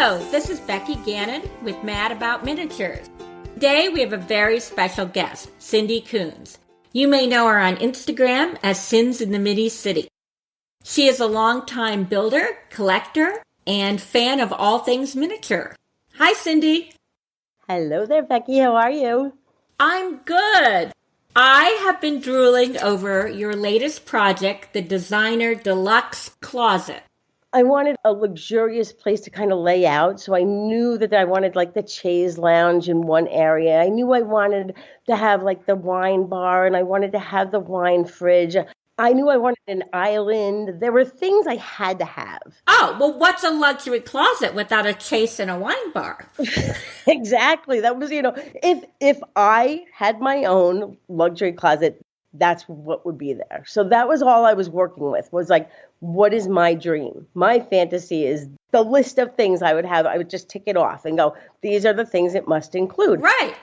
Hello, this is Becky Gannon with Mad About Miniatures. Today we have a very special guest, Cindy Coons. You may know her on Instagram as Sins in the Midi City. She is a longtime builder, collector, and fan of all things miniature. Hi, Cindy. Hello there, Becky. How are you? I'm good. I have been drooling over your latest project, the Designer Deluxe Closet. I wanted a luxurious place to kind of lay out. So I knew that I wanted like the chaise lounge in one area. I knew I wanted to have like the wine bar and I wanted to have the wine fridge. I knew I wanted an island. There were things I had to have. Oh, well, what's a luxury closet without a chaise and a wine bar? Exactly. That was, if I had my own luxury closet, that's what would be there. So that was all I was working with, was like, what is my dream? My fantasy is the list of things I would have. I would just tick it off and go, these are the things it must include. Right.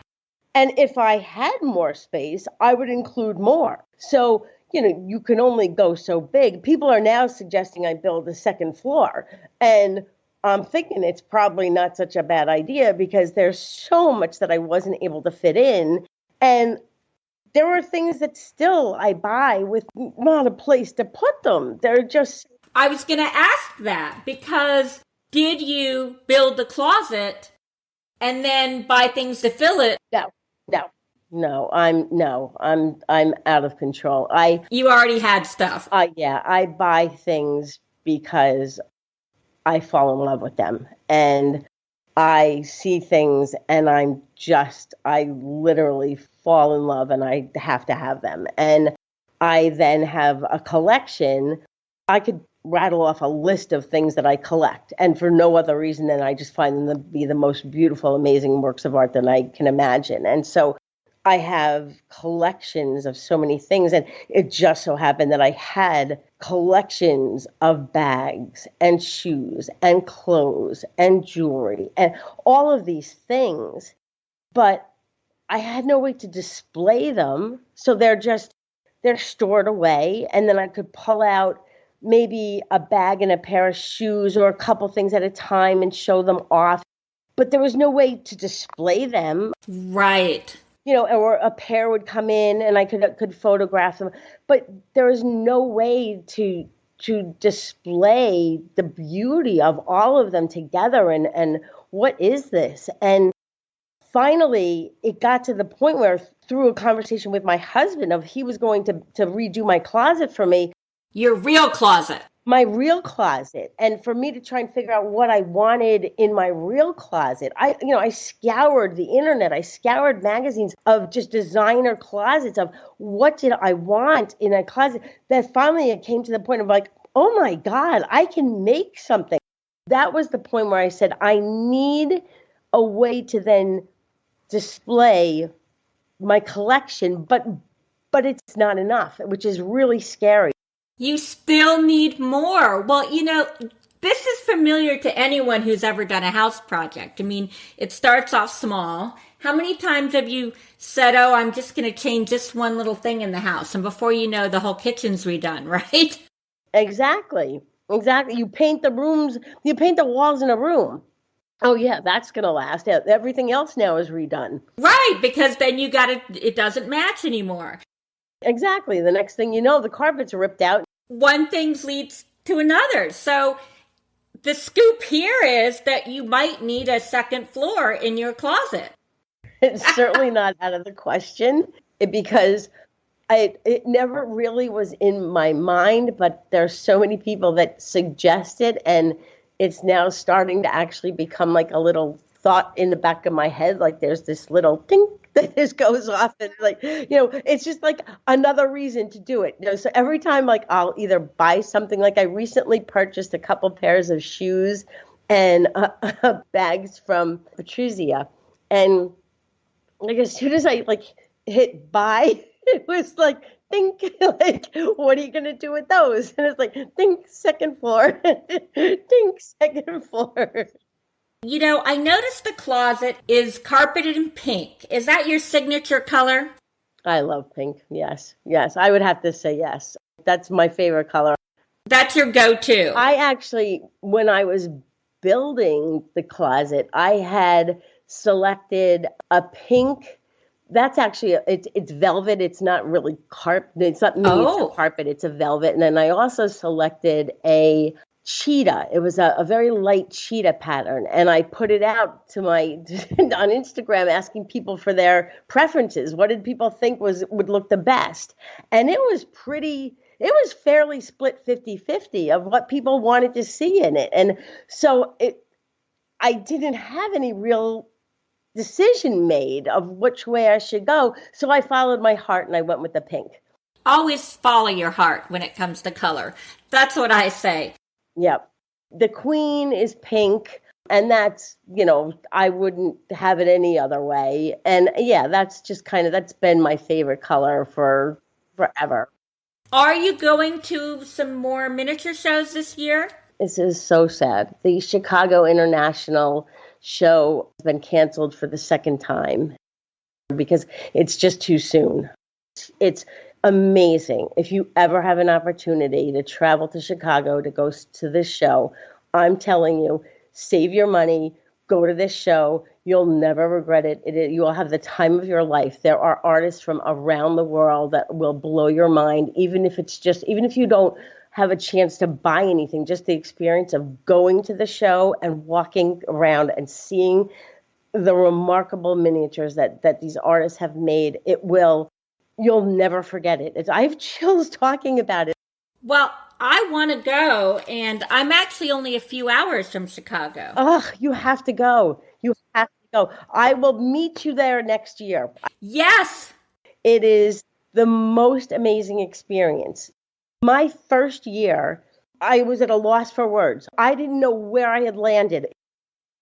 And if I had more space, I would include more. So, you can only go so big. People are now suggesting I build a second floor. And I'm thinking it's probably not such a bad idea because there's so much that I wasn't able to fit in. And there are things that still I buy with not a place to put them. They're just... I was going to ask that because did you build the closet and then buy things to fill it? No, I'm out of control. You already had stuff. I buy things because I fall in love with them. And I see things and I literally fall in love and I have to have them. And I then have a collection. I could rattle off a list of things that I collect, and for no other reason than I just find them to be the most beautiful, amazing works of art that I can imagine. And so I have collections of so many things, and it just so happened that I had collections of bags and shoes and clothes and jewelry and all of these things, but I had no way to display them. So they're stored away, and then I could pull out maybe a bag and a pair of shoes or a couple things at a time and show them off. But there was no way to display them. Right. Or a pair would come in and I could photograph them. But there was no way to display the beauty of all of them together and what is this? And finally, it got to the point where through a conversation with my husband of he was going to redo my closet for me. Your real closet. My real closet. And for me to try and figure out what I wanted in my real closet, I scoured the internet. I scoured magazines of just designer closets of what did I want in a closet. That finally it came to the point of like, oh my God, I can make something. That was the point where I said, I need a way to then display my collection, but it's not enough, which is really scary. You still need more. Well, this is familiar to anyone who's ever done a house project. I mean, it starts off small. How many times have you said, oh, I'm just going to change this one little thing in the house? And before you know, the whole kitchen's redone, right? Exactly. You paint the walls in a room. Oh, yeah, that's going to last. Everything else now is redone. Right, because then it doesn't match anymore. Exactly. The next thing you know, the carpets are ripped out. One thing leads to another. So the scoop here is that you might need a second floor in your closet. It's certainly not out of the question because it never really was in my mind, but there's so many people that suggest it, and it's now starting to actually become like a little thought in the back of my head. Like there's this little ting that just goes off, and it's just like another reason to do it. So every time, like I'll either buy something, like I recently purchased a couple pairs of shoes and bags from Patrizia, and like as soon as I hit buy, it was like think like, what are you gonna do with those? And it's like think second floor, think second floor. I noticed the closet is carpeted in pink. Is that your signature color? I love pink. Yes. I would have to say yes. That's my favorite color. That's your go-to. I actually, when I was building the closet, I had selected a pink. That's actually it's velvet. It's not really carpet. It's not miniature carpet. It's a velvet. And then I also selected a cheetah. It was a very light cheetah pattern, and I put it out to my on Instagram, asking people for their preferences. What did people think would look the best? And it was fairly split 50-50 of what people wanted to see in it. And so I didn't have any real decision made of which way I should go. So I followed my heart and I went with the pink. Always follow your heart when it comes to color. That's what I say. Yep. The queen is pink, and that's, I wouldn't have it any other way. And yeah, that's been my favorite color for forever. Are you going to some more miniature shows this year? This is so sad. The Chicago International show has been canceled for the second time because it's just too soon. It's amazing. If you ever have an opportunity to travel to Chicago to go to this show, I'm telling you, save your money, go to this show. You'll never regret it. You will have the time of your life. There are artists from around the world that will blow your mind, even if you don't have a chance to buy anything, just the experience of going to the show and walking around and seeing the remarkable miniatures that these artists have made. You'll never forget it. I have chills talking about it. Well, I want to go, and I'm actually only a few hours from Chicago. Oh, you have to go. You have to go. I will meet you there next year. Yes. It is the most amazing experience. My first year, I was at a loss for words. I didn't know where I had landed.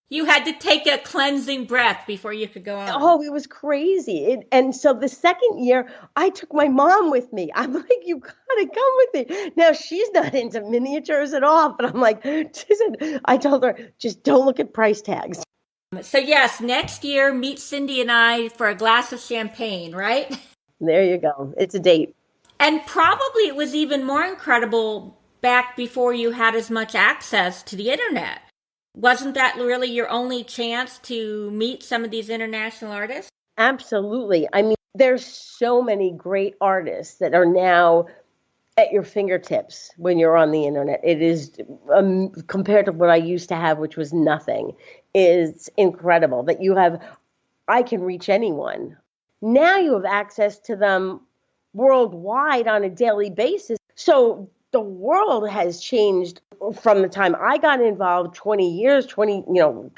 You had to take a cleansing breath before you could go on. Oh, it was crazy. And so the second year, I took my mom with me. I'm like, you got to come with me. Now, she's not into miniatures at all, but I'm like, I told her, just don't look at price tags. So yes, next year, meet Cindy and I for a glass of champagne, right? There you go. It's a date. And probably it was even more incredible back before you had as much access to the internet. Wasn't that really your only chance to meet some of these international artists? Absolutely. I mean, there's so many great artists that are now at your fingertips when you're on the internet. It is, compared to what I used to have, which was nothing, is incredible that I can reach anyone. Now you have access to them worldwide on a daily basis. So the world has changed from the time I got involved the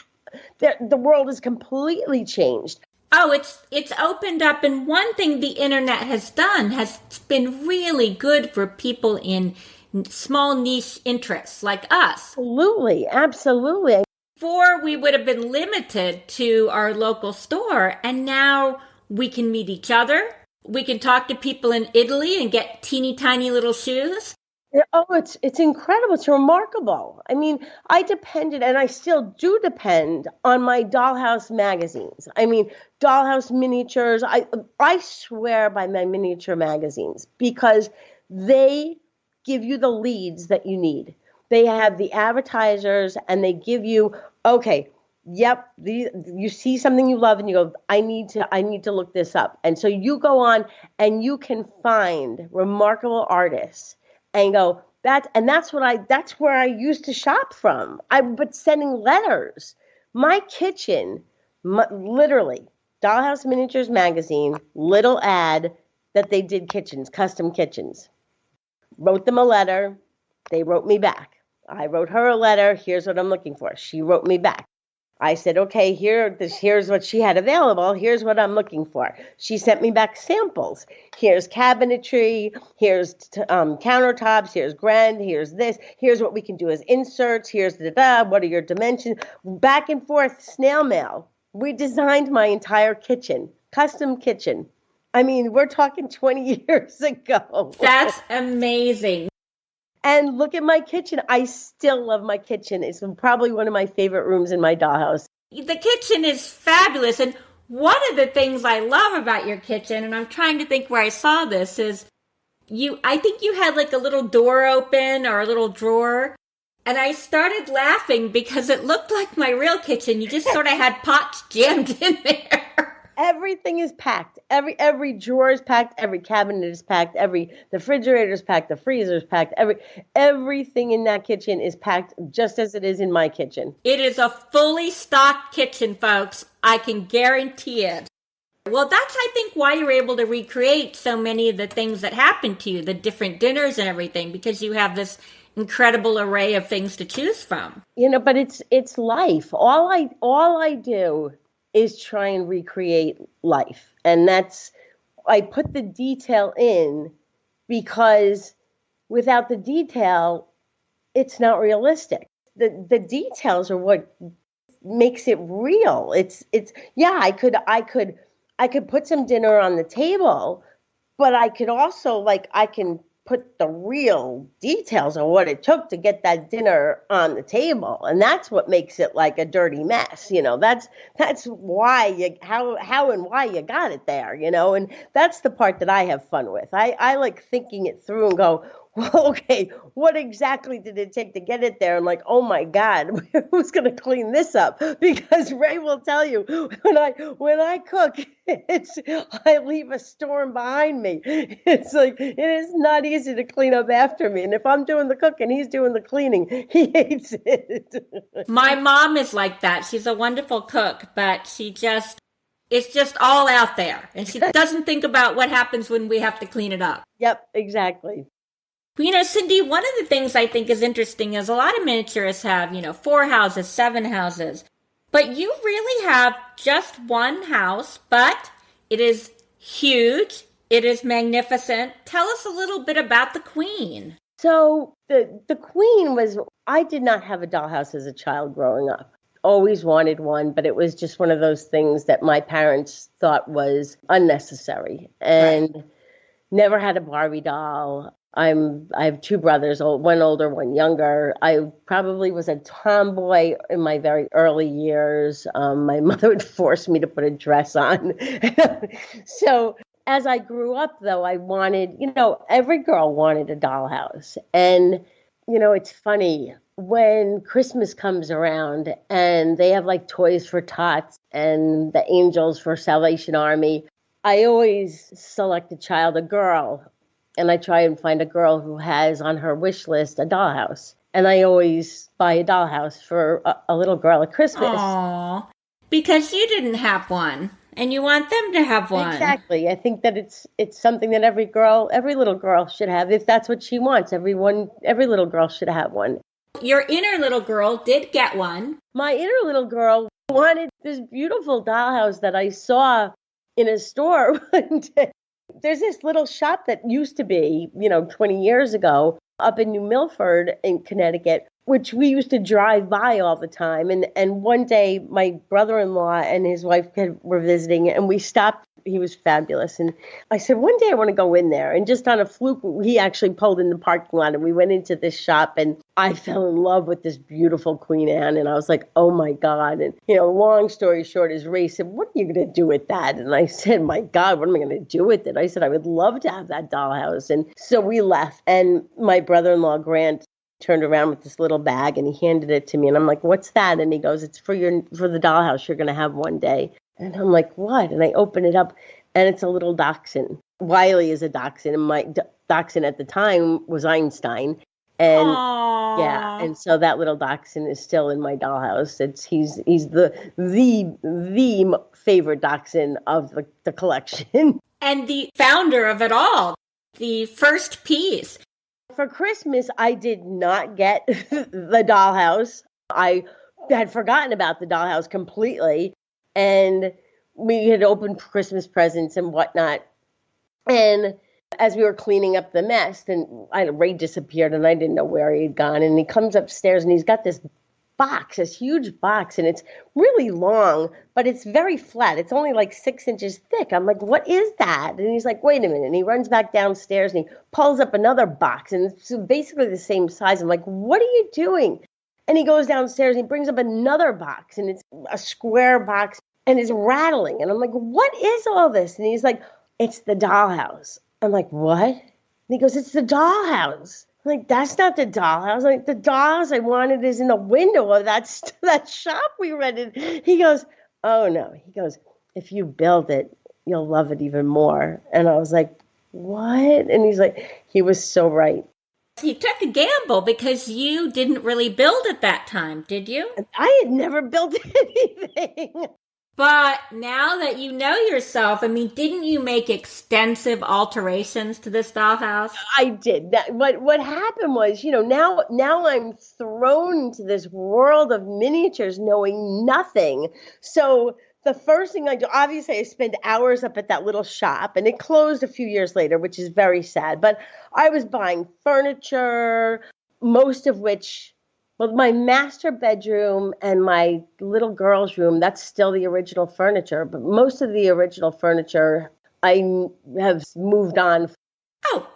world has completely changed. Oh, it's opened up, and one thing the internet has done has been really good for people in small niche interests like us. Absolutely. Before, we would have been limited to our local store, and now we can meet each other. We can talk to people in Italy and get teeny tiny little shoes. Oh, it's incredible. It's remarkable. I mean, I depended, and I still do depend on my Dollhouse magazines. I mean, Dollhouse miniatures. I swear by my miniature magazines because they give you the leads that you need. They have the advertisers, and they give you, okay, yep, you see something you love, and you go, I need to look this up. And so you go on, and you can find remarkable artists. And go, that's where I used to shop from. But sending letters. My kitchen, literally, Dollhouse Miniatures magazine, little ad that they did kitchens, custom kitchens. Wrote them a letter. They wrote me back. I wrote her a letter. Here's what I'm looking for. She wrote me back. I said, okay, here's what she had available. Here's what I'm looking for. She sent me back samples. Here's cabinetry. Here's countertops. Here's Grand. Here's this. Here's what we can do as inserts. Here's what are your dimensions? Back and forth, snail mail. We designed my entire kitchen, custom kitchen. I mean, we're talking 20 years ago. That's amazing. And look at my kitchen. I still love my kitchen. It's probably one of my favorite rooms in my dollhouse. The kitchen is fabulous. And one of the things I love about your kitchen, and I'm trying to think where I saw this, is I think you had like a little door open or a little drawer. And I started laughing because it looked like my real kitchen. You just sort of had pots jammed in there. Everything is packed. Every drawer is packed. Every cabinet is packed. The refrigerator is packed. The freezer is packed. Everything in that kitchen is packed just as it is in my kitchen. It is a fully stocked kitchen, folks. I can guarantee it. Well, that's, I think, why you're able to recreate so many of the things that happened to you, the different dinners and everything, because you have this incredible array of things to choose from. But it's life. All I do is try and recreate life. And I put the detail in because without the detail, it's not realistic. The details are what makes it real. I could put some dinner on the table, but I could also I can put the real details of what it took to get that dinner on the table. And that's what makes it like a dirty mess. That's why how and why you got it there, and that's the part that I have fun with. I like thinking it through and go, well, okay, what exactly did it take to get it there? And oh my God, who's going to clean this up? Because Ray will tell you when I cook, I leave a storm behind me. It's it is not easy to clean up after me. And if I'm doing the cooking, he's doing the cleaning. He hates it. My mom is like that. She's a wonderful cook, but it's just all out there. And she doesn't think about what happens when we have to clean it up. Yep, exactly. Cindy, one of the things I think is interesting is a lot of miniaturists have, 4 houses, 7 houses. But you really have just one house, but it is huge. It is magnificent. Tell us a little bit about the Queen. So the Queen I did not have a dollhouse as a child growing up. Always wanted one, but it was just one of those things that my parents thought was unnecessary. And never had a Barbie doll. I have 2 brothers, one older, one younger. I probably was a tomboy in my very early years. My mother would force me to put a dress on. So as I grew up, though, I wanted, every girl wanted a dollhouse. And, it's funny, when Christmas comes around and they have toys for tots and the angels for Salvation Army, I always select a girl. And I try and find a girl who has on her wish list a dollhouse. And I always buy a dollhouse for a little girl at Christmas. Aww, because you didn't have one and you want them to have one. Exactly. I think that it's something that every little girl should have if that's what she wants. Every little girl should have one. Your inner little girl did get one. My inner little girl wanted this beautiful dollhouse that I saw in a store one day. There's this little shop that used to be, 20 years ago up in New Milford in Connecticut, which we used to drive by all the time. And one day my brother-in-law and his wife were visiting and we stopped. He was fabulous. And I said, one day I want to go in there. And just on a fluke, he actually pulled in the parking lot and we went into this shop and I fell in love with this beautiful Queen Anne. And I was like, oh my God. And, long story short, as Ray said, what are you going to do with that? And I said, my God, what am I going to do with it? I said, I would love to have that dollhouse. And so we left. And my brother-in-law, Grant, turned around with this little bag and he handed it to me. And I'm like, what's that? And he goes, it's for the dollhouse you're going to have one day. And I'm like, what? And I open it up and it's a little dachshund. Wiley is a dachshund and my dachshund at the time was Einstein. And aww. Yeah, and so that little dachshund is still in my dollhouse. He's the favorite dachshund of the collection. And the founder of it all, the first piece. For Christmas, I did not get the dollhouse. I had forgotten about the dollhouse completely. And we had opened Christmas presents and whatnot. And as we were cleaning up the mess, and Ray disappeared and I didn't know where he had gone. And he comes upstairs and he's got this box, this huge box, and it's really long, but it's very flat. It's only 6 inches thick. I'm like, what is that? And he's like, wait a minute. And he runs back downstairs and he pulls up another box and it's basically the same size. I'm like, what are you doing? And he goes downstairs and he brings up another box and it's a square box and it's rattling. And I'm like, what is all this? And he's like, it's the dollhouse. I'm like, what? And he goes, it's the dollhouse. Like, that's not the dollhouse. Like, the dollhouse I wanted is in the window of that shop we rented. He goes, oh no. He goes, if you build it, you'll love it even more. And I was like, what? And he's like, he was so right. You took a gamble because you didn't really build at that time, did you? I had never built anything. But now that you know yourself, I mean, didn't you make extensive alterations to this dollhouse? I did that. What happened was, now I'm thrown into this world of miniatures, knowing nothing. So the first thing I do, obviously, I spent hours up at that little shop, and it closed a few years later, which is very sad. But I was buying furniture, most of which. Well, my master bedroom and my little girl's room, that's still the original furniture. But most of the original furniture, I have moved on. Oh,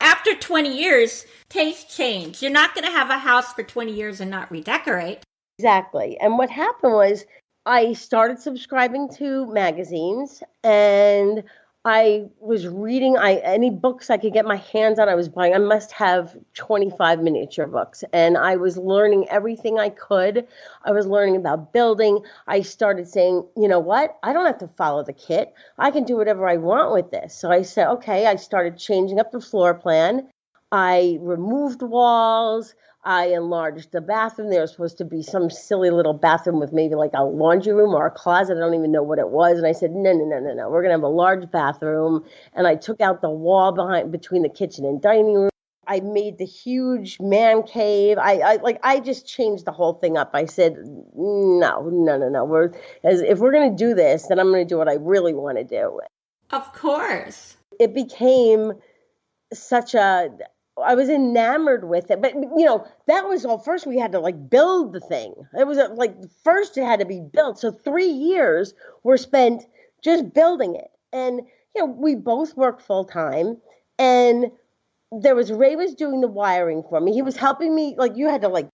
after 20 years, taste change. You're not going to have a house for 20 years and not redecorate. Exactly. And what happened was I started subscribing to magazines, and I was reading any books I could get my hands on. I was buying. I must have 25 miniature books, and I was learning everything I could. I was learning about building. I started saying, you know what? I don't have to follow the kit. I can do whatever I want with this. So I said, okay. I started changing up the floor plan. I removed walls. I enlarged the bathroom. There was supposed to be some silly little bathroom with maybe like a laundry room or a closet. I don't even know what it was. And I said, no. We're going to have a large bathroom. And I took out the wall between the kitchen and dining room. I made the huge man cave. I just changed the whole thing up. I said, no. If we're going to do this, then I'm going to do what I really want to do. Of course. It became I was enamored with it. But, that was all. First, we had to build the thing. It was first it had to be built. So 3 years were spent just building it. And, we both worked full time. And Ray was doing the wiring for me. He was helping me. You had to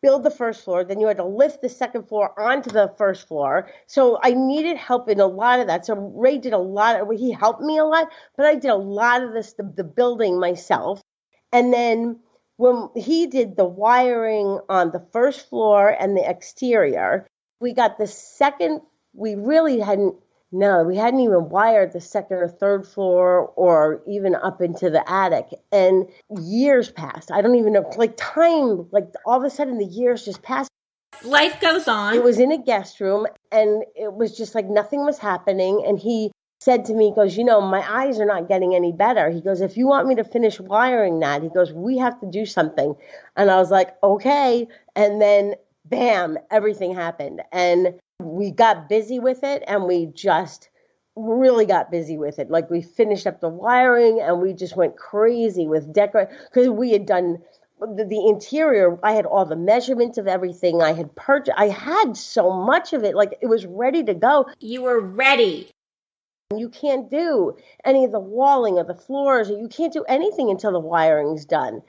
build the first floor. Then you had to lift the second floor onto the first floor. So I needed help in a lot of that. So Ray did he helped me a lot, but I did a lot of the building myself. And then when he did the wiring on the first floor and the exterior, we got the second, we hadn't even wired the second or third floor or even up into the attic. And years passed. I don't even know, time, all of a sudden the years just passed. Life goes on. It was in a guest room, and it was just nothing was happening. And he said to me, he goes, my eyes are not getting any better. He goes, if you want me to finish wiring that, he goes, we have to do something. And I was like, okay. And then, bam, everything happened. And we got busy with it, and we just really got busy with it. We finished up the wiring, and we just went crazy with decorating, because we had done the interior. I had all the measurements of everything. I had purchased. I had so much of it. It was ready to go. You were ready. You can't do any of the walling or the floors, or you can't do anything until the wiring's done.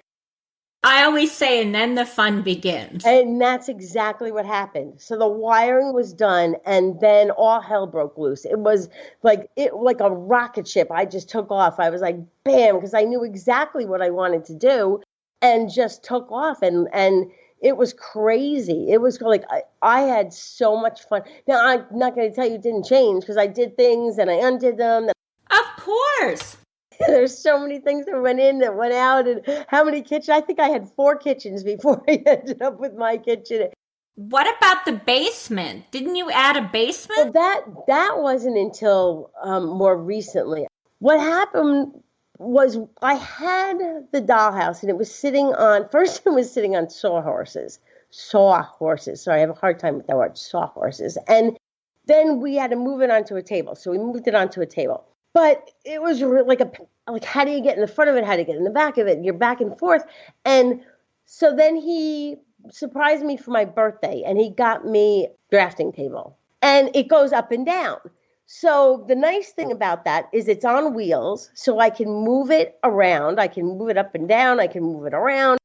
I always say, and then the fun begins. And that's exactly what happened. So the wiring was done, and then all hell broke loose. It was like a rocket ship. I just took off. I was like, bam, because I knew exactly what I wanted to do, and just took off. And it was crazy. It was I had so much fun. Now, I'm not going to tell you it didn't change, because I did things and I undid them. Of course. There's so many things that went in, that went out, and how many kitchens. I think I had 4 kitchens before I ended up with my kitchen. What about the basement? Didn't you add a basement? Well, that wasn't until more recently. What happened was I had the dollhouse, and it was sitting on sawhorses. Sorry, I have a hard time with that word, sawhorses. And then we had to move it onto a table. So we moved it onto a table. But it was how do you get in the front of it? How do you get in the back of it? You're back and forth. And so then he surprised me for my birthday, and he got me a drafting table. And it goes up and down. So the nice thing about that is it's on wheels, so I can move it around. I can move it up and down. I can move it around.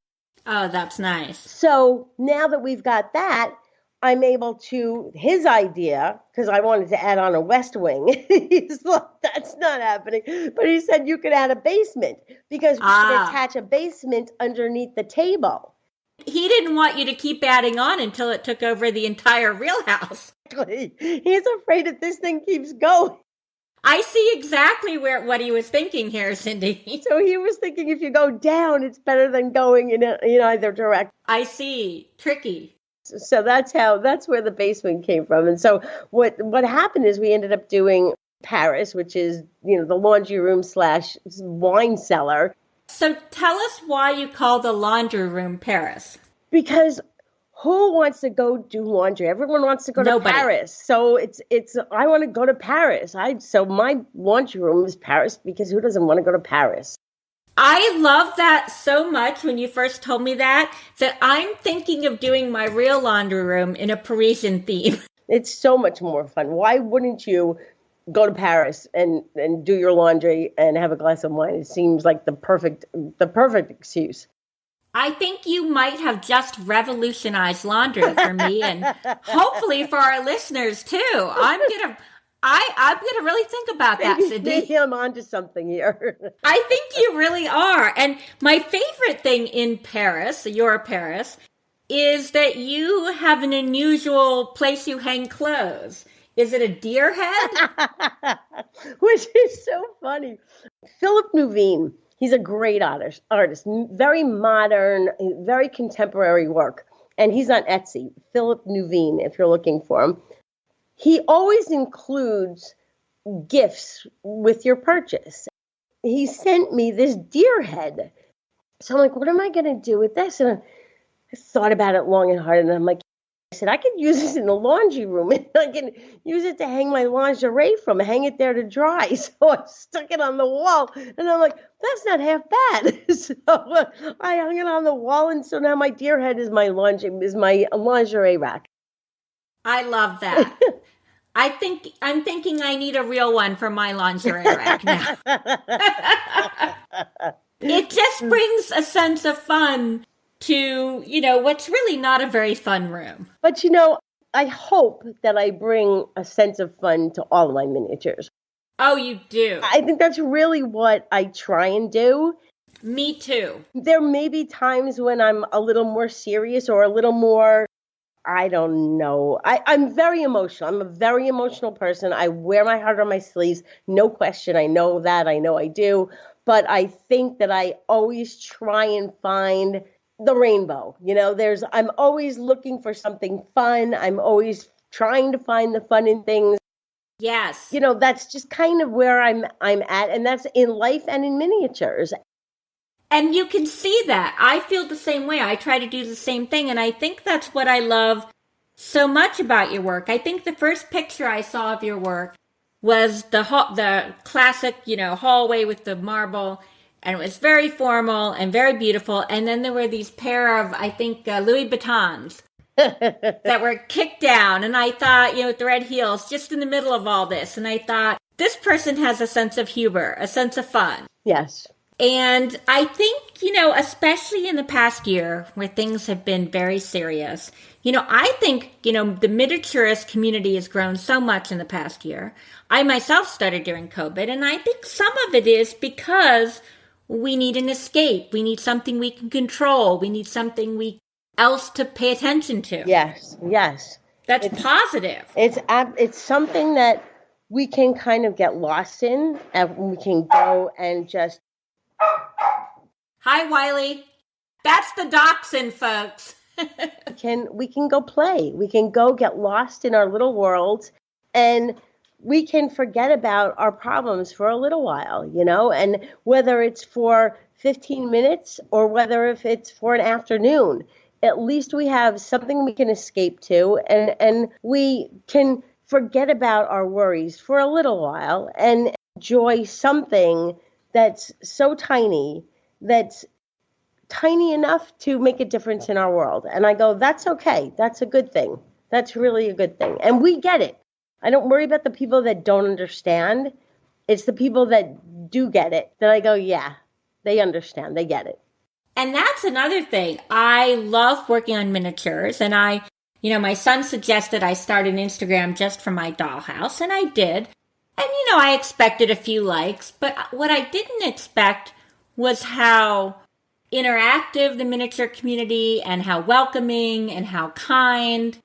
Oh, that's nice. So now that we've got that, I'm able to, his idea, because I wanted to add on a west wing, he's like, that's not happening. But he said you could add a basement because we could attach a basement underneath the table. He didn't want you to keep adding on until it took over the entire real house. He's afraid that this thing keeps going. I see exactly what he was thinking here, Cindy. So he was thinking if you go down, it's better than going in either direction. I see. Tricky. So that's where the basement came from. And so what happened is we ended up doing Paris, which is, the laundry room / wine cellar. So tell us why you call the laundry room Paris. Because who wants to go do laundry? Everyone wants to go to Paris. So it's I want to go to Paris. So my laundry room is Paris because who doesn't want to go to Paris? I love that so much when you first told me that I'm thinking of doing my real laundry room in a Parisian theme. It's so much more fun. Why wouldn't you go to Paris and do your laundry and have a glass of wine? It seems like the perfect excuse. I think you might have just revolutionized laundry for me and hopefully for our listeners too. I'm gonna really think about that, Cindy. Maybe I'm onto something here. I think you really are. And my favorite thing in Paris, your Paris, is that you have an unusual place you hang clothes. Is it a deer head? Which is so funny. Philip Nuveen, he's a great artist, very modern, very contemporary work. And he's on Etsy, Philip Nuveen, if you're looking for him. He always includes gifts with your purchase. He sent me this deer head. So I'm like, what am I going to do with this? And I thought about it long and hard. And I'm like, I said, I could use this in the laundry room. And I can use it to hang my lingerie from, hang it there to dry. So I stuck it on the wall. And I'm like, that's not half bad. So I hung it on the wall. And so now my deer head is my lingerie rack. I love that. I'm thinking I need a real one for my lingerie rack now. It just brings a sense of fun to, what's really not a very fun room. But, I hope that I bring a sense of fun to all of my miniatures. Oh, you do? I think that's really what I try and do. Me too. There may be times when I'm a little more serious or a little more, I don't know. I'm very emotional. I'm a very emotional person. I wear my heart on my sleeves. No question. I know that. I know I do. But I think that I always try and find the rainbow. I'm always looking for something fun. I'm always trying to find the fun in things. Yes. That's just kind of where I'm at. And that's in life and in miniatures. And you can see that. I feel the same way. I try to do the same thing. And I think that's what I love so much about your work. I think the first picture I saw of your work was the classic, hallway with the marble. And it was very formal and very beautiful. And then there were these pair of, I think, Louis Vuittons that were kicked down. And I thought, with the red heels, just in the middle of all this. And I thought, this person has a sense of humor, a sense of fun. Yes. And I think, especially in the past year where things have been very serious, I think, the miniaturist community has grown so much in the past year. I myself started during COVID, and I think some of it is because we need an escape. We need something we can control. We need something else to pay attention to. Yes. That's positive. It's something that we can kind of get lost in, and we can go and just... Hi, Wiley. That's the dachshund, folks. We can go play. We can go get lost in our little worlds, and we can forget about our problems for a little while, and whether it's for 15 minutes or whether if it's for an afternoon, at least we have something we can escape to, and we can forget about our worries for a little while and enjoy something that's so tiny, that's tiny enough to make a difference in our world. And I go, that's okay. That's a good thing. That's really a good thing. And we get it. I don't worry about the people that don't understand. It's the people that do get it that I go, yeah, they understand. They get it. And that's another thing. I love working on miniatures, and I My son suggested I start an Instagram just for my dollhouse, and I did. And, I expected a few likes, but what I didn't expect was how interactive the miniature community and how welcoming and how kind.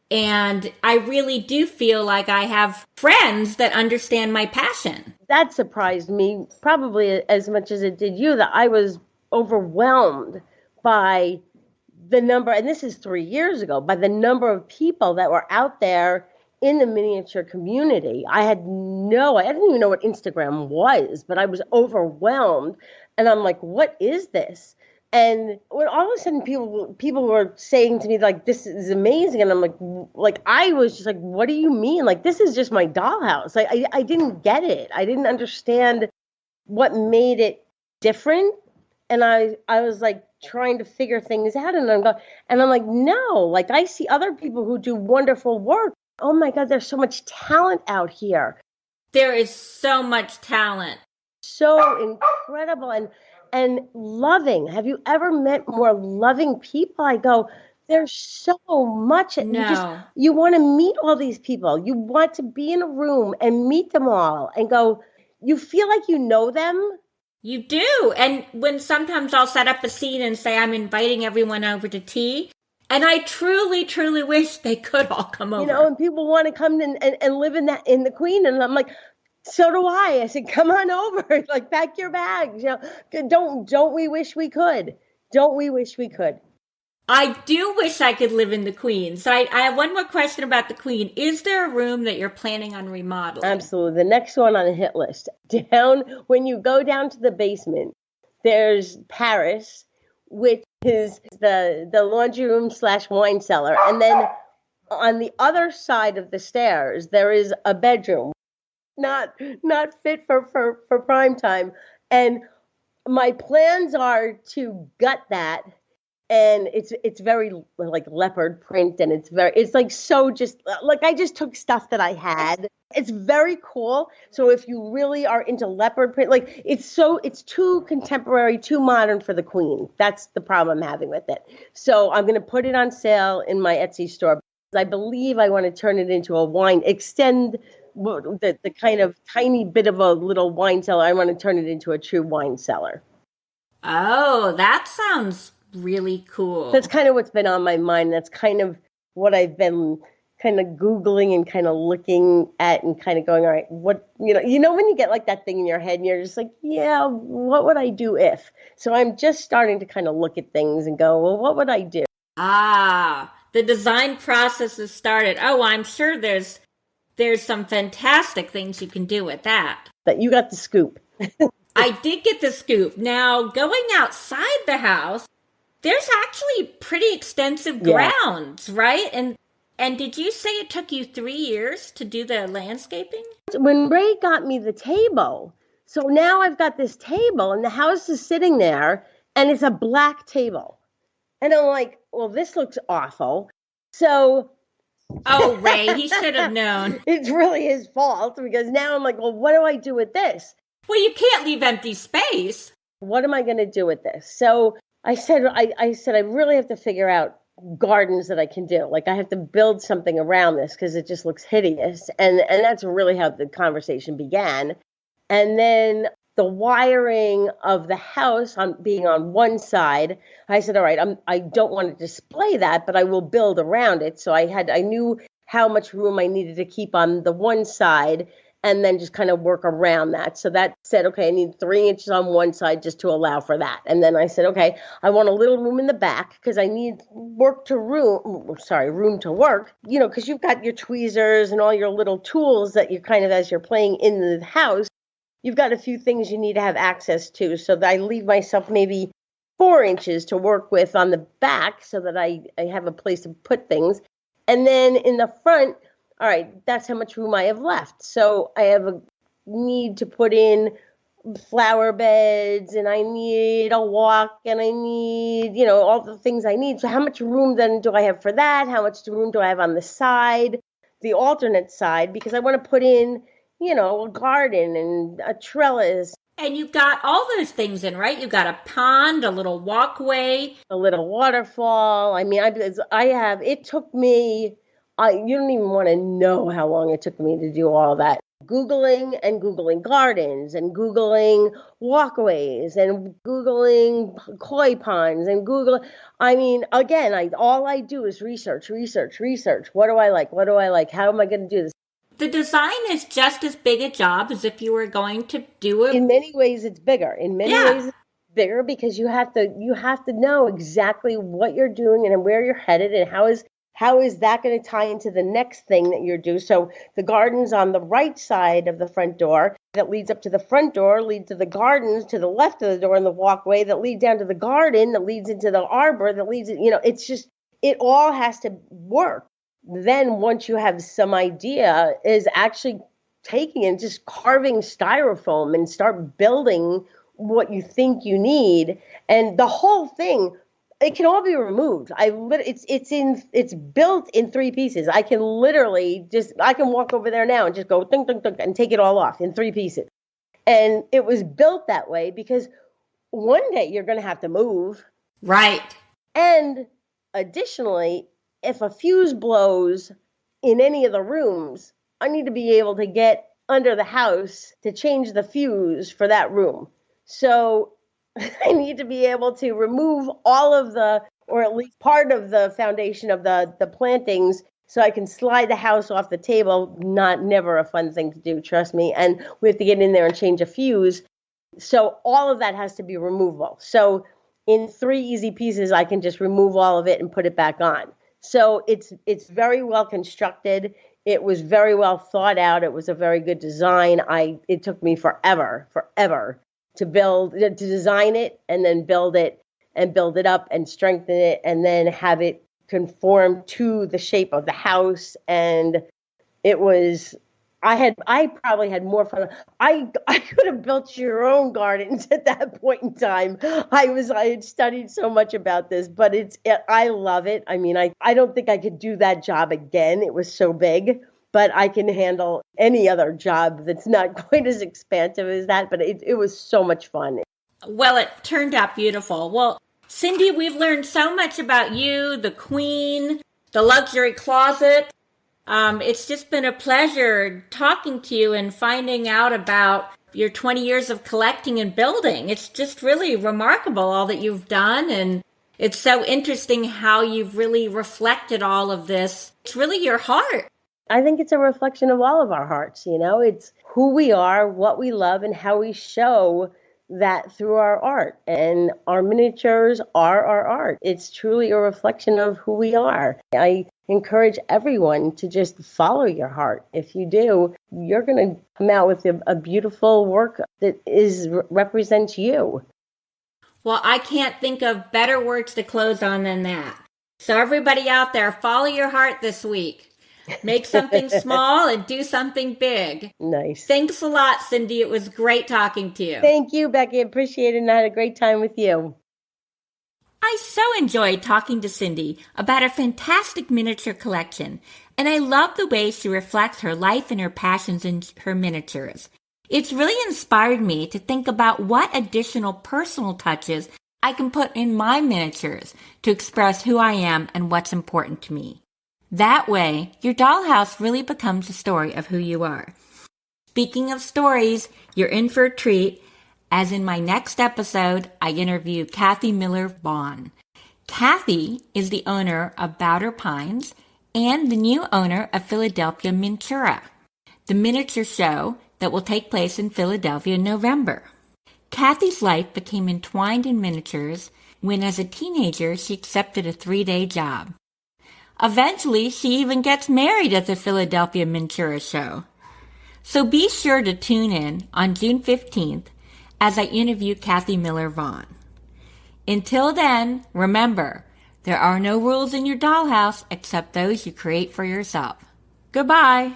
And I really do feel like I have friends that understand my passion. That surprised me probably as much as it did you, that I was overwhelmed by the number, and this is 3 years ago, by the number of people that were out there in the miniature community. I didn't even know what Instagram was, but I was overwhelmed. And I'm like, what is this? And when all of a sudden people were saying to me, like, this is amazing. And I'm like, I was just like, what do you mean? Like, this is just my dollhouse. Like, I didn't get it. I didn't understand what made it different. And I was like trying to figure things out. And I'm like, no, like I see other people who do wonderful work. Oh my God, there's so much talent out here. There is so much talent. So incredible and loving. Have you ever met more loving people? I go, there's so much. No. You want to meet all these people. You want to be in a room and meet them all and go, you feel like you know them. You do. And when sometimes I'll set up a scene and say I'm inviting everyone over to tea, and I truly, truly wish they could all come over. And people want to come and live in the Queen. And I'm like, so do I. I said, come on over. Like, pack your bags. Don't we wish we could? Don't we wish we could? I do wish I could live in the Queen. So I have one more question about the Queen. Is there a room that you're planning on remodeling? Absolutely. The next one on the hit list. When you go down to the basement, there's Paris, which is the laundry room / wine cellar. And then on the other side of the stairs, there is a bedroom. Not fit for prime time. And my plans are to gut that. And it's very like leopard print, and it's like, so just like I just took stuff that I had. It's very cool. So if you really are into leopard print, like it's too contemporary, too modern for the Queen. That's the problem I'm having with it. So I'm going to put it on sale in my Etsy store. I believe I want to turn it into extend the kind of tiny bit of a little wine cellar. I want to turn it into a true wine cellar. Oh, that sounds really cool. That's kind of what's been on my mind. That's kind of what I've been kind of Googling and kind of looking at and kind of going, all right, what, when you get like that thing in your head and you're just like, yeah, what would I do if? So I'm just starting to kind of look at things and go, well, what would I do? The design process has started. Oh, I'm sure there's some fantastic things you can do with that. But you got the scoop. I did get the scoop. Now, going outside the house, there's actually pretty extensive grounds, right? And did you say it took you 3 years to do the landscaping? When Ray got me the table, so now I've got this table and the house is sitting there and it's a black table. And I'm like, well, this looks awful. So... Oh, Ray, he should have known. It's really his fault, because now I'm like, well, what do I do with this? Well, you can't leave empty space. What am I going to do with this? So I said, I really have to figure out gardens that I can do. Like, I have to build something around this because it just looks hideous. And that's really how the conversation began. And then the wiring of the house being on one side, I said, all right, I don't want to display that, but I will build around it. So I knew how much room I needed to keep on the one side and then just kind of work around that. So that said, okay, I need 3 inches on one side just to allow for that. And then I said, okay, I want a little room in the back because I need room to work, because you've got your tweezers and all your little tools that you kind of, as you're playing in the house, you've got a few things you need to have access to, so that I leave myself maybe 4 inches to work with on the back so that I have a place to put things. And then in the front, all right, that's how much room I have left. So I have a need to put in flower beds, and I need a walk, and I need, all the things I need. So how much room then do I have for that? How much room do I have on the side, the alternate side? Because I want to put in, a garden and a trellis. And you got all those things in, right? You got a pond, a little walkway, a little waterfall. I mean, it took me, you don't even want to know how long it took me to do all that. Googling gardens and Googling walkways and Googling koi ponds and I mean, again, all I do is research. What do I like? What do I like? How am I going to do this? The design is just as big a job as if you were going to do it. In many ways, it's bigger. In many ways, it's bigger because you have to know exactly what you're doing and where you're headed and how is that going to tie into the next thing that you're doing. So the garden's on the right side of the front door that leads up to the front door, leads to the gardens to the left of the door and the walkway that lead down to the garden that leads into the arbor that leads, it's just, it all has to work. Then once you have some idea is actually taking and just carving styrofoam and start building what you think you need. And the whole thing, it can all be removed. It's built in 3 pieces. I can walk over there now and just go dunk, dunk, dunk, and take it all off in 3 pieces. And it was built that way because one day you're going to have to move. Right. And additionally, if a fuse blows in any of the rooms, I need to be able to get under the house to change the fuse for that room. So I need to be able to remove all of or at least part of the foundation of the plantings so I can slide the house off the table. Never a fun thing to do, trust me. And we have to get in there and change a fuse. So all of that has to be removable. So in 3 easy pieces, I can just remove all of it and put it back on. So it's very well constructed. It was very well thought out. It was a very good design. It took me forever to design it and then build it up and strengthen it and then have it conform to the shape of the house. And it was, I probably had more fun. I could have built your own gardens at that point in time. I had studied so much about this, but I love it. I mean, I don't think I could do that job again. It was so big, but I can handle any other job that's not quite as expansive as that. But it was so much fun. Well, it turned out beautiful. Well, Cindy, we've learned so much about you, the queen, the luxury closet. It's just been a pleasure talking to you and finding out about your 20 years of collecting and building. It's just really remarkable all that you've done. And it's so interesting how you've really reflected all of this. It's really your heart. I think it's a reflection of all of our hearts. It's who we are, what we love, and how we show that through our art. And our miniatures are our art. It's truly a reflection of who we are. I encourage everyone to just follow your heart. If you do, you're going to come out with a beautiful work that represents you. Well, I can't think of better words to close on than that. So everybody out there, follow your heart this week. Make something small and do something big. Nice. Thanks a lot, Cindy. It was great talking to you. Thank you, Becky. Appreciate it, and I had a great time with you. I so enjoyed talking to Cindy about her fantastic miniature collection, and I love the way she reflects her life and her passions in her miniatures. It's really inspired me to think about what additional personal touches I can put in my miniatures to express who I am and what's important to me. That way, your dollhouse really becomes a story of who you are. Speaking of stories, you're in for a treat, as in my next episode, I interview Kathy Miller Vaughn. Kathy is the owner of Bowder Pines and the new owner of Philadelphia Mintura, the miniature show that will take place in Philadelphia in November. Kathy's life became entwined in miniatures when, as a teenager, she accepted a 3-day job. Eventually, she even gets married at the Philadelphia Mintura show. So be sure to tune in on June 15th as I interview Kathy Miller Vaughn. Until then, remember, there are no rules in your dollhouse except those you create for yourself. Goodbye.